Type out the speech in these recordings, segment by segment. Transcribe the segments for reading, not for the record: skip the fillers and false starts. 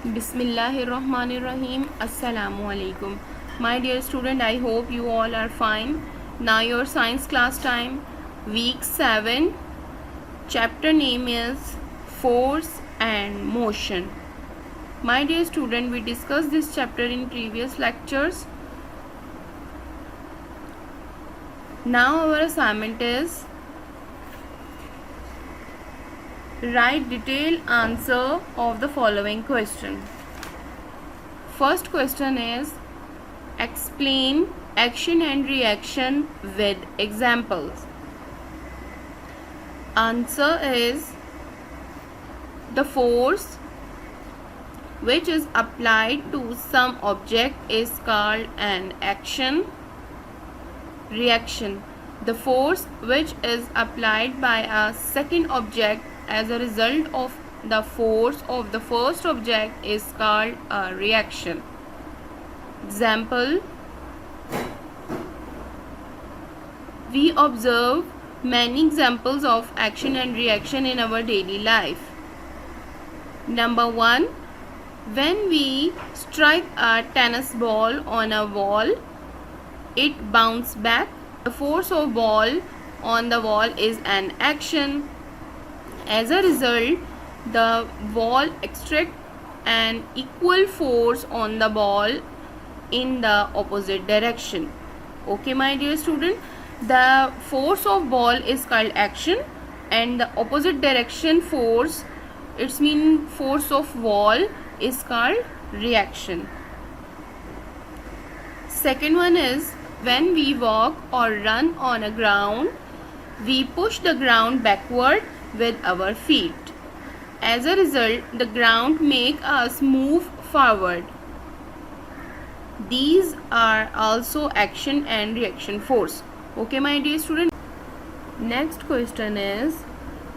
Bismillahirrahmanirrahim. Assalamu alaikum. My dear student, I hope you all are fine. Now your science class time. Week 7. Chapter name is Force and Motion. My dear student, we discussed this chapter in previous lectures. Now our assignment is write detailed answer of the following question. First question is explain action and reaction with examples. Answer is the force which is applied to some object is called an action. Reaction, the force which is applied by a second object as a result of the force of the first object is called a reaction. Example, we observe many examples of action and reaction in our daily life. Number 1, when we strike a tennis ball on a wall, it bounces back. The force of ball on the wall is an action. As a result, the ball exerts an equal force on the ball in the opposite direction. Okay, my dear student, the force of ball is called action and the opposite direction force, its mean force of ball, is called reaction. Second one is when we walk or run on a ground, we push the ground backward with our feet. As a result, the ground makes us move forward. These are also action and reaction force. Okay, my dear student. Next question is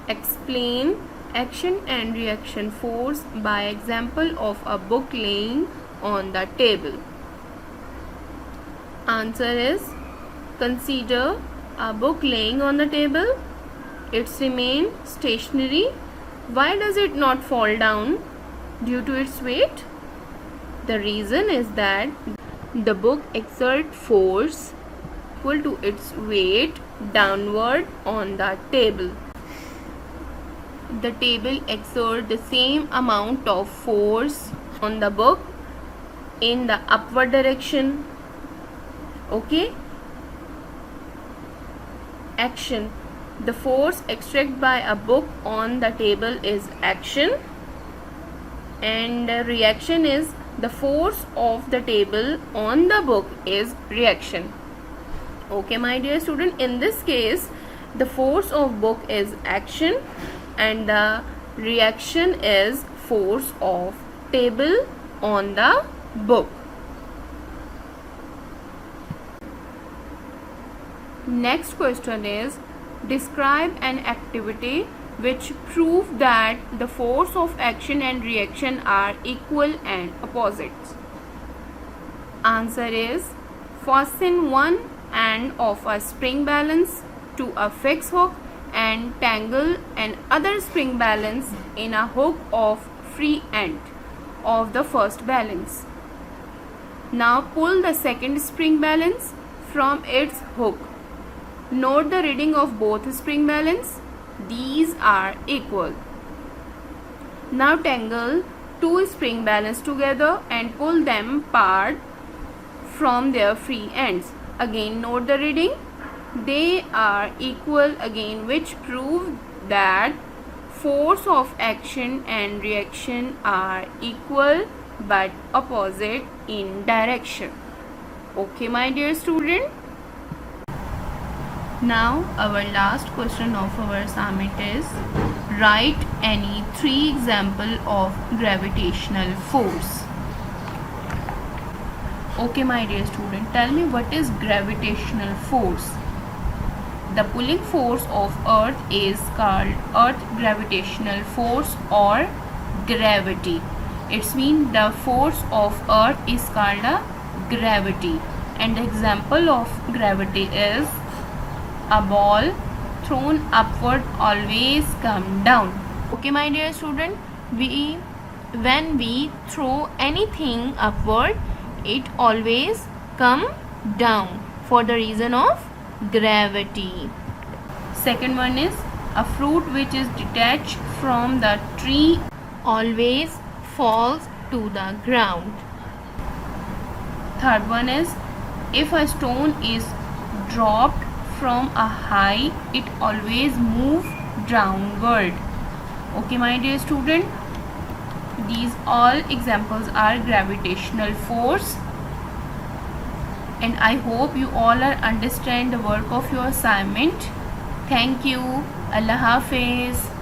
explain action and reaction force by example of a book laying on the table. Answer is consider a book laying on the table. It's remain stationary. Why does it not fall down? Due to its weight. The reason is that the book exerts force equal to its weight downward on the table. The table exerts the same amount of force on the book in the upward direction. Okay. Action, the force exerted by a book on the table is action, and reaction is the force of the table on the book is reaction. Okay, my dear student, in this case the force of book is action and the reaction is force of table on the book. Next question is describe an activity which prove that the force of action and reaction are equal and opposites. Answer is fasten one end of a spring balance to a fixed hook and tangle another spring balance in a hook of free end of the first balance. Now pull the second spring balance from its hook. Note the reading of both spring balance. These are equal. Now tangle two spring balance together and pull them apart from their free ends. Again note the reading. They are equal again, which prove that force of action and reaction are equal but opposite in direction. Okay, my dear student. Now our last question of our assignment is write any 3 example of gravitational force. Okay, my dear student, tell me what is gravitational force. The pulling force of earth is called earth gravitational force or gravity. It's mean the force of earth is called a gravity, and the example of gravity is a ball thrown upward always come down. Okay, my dear student, we when we throw anything upward, it always come down for the reason of gravity. Second one is, a fruit which is detached from the tree always falls to the ground. Third one is, if a stone is dropped from a height, it always moves downward. Okay, my dear student, these all examples are gravitational force, and I hope you all are understand the work of your assignment. Thank you. Allah Hafiz.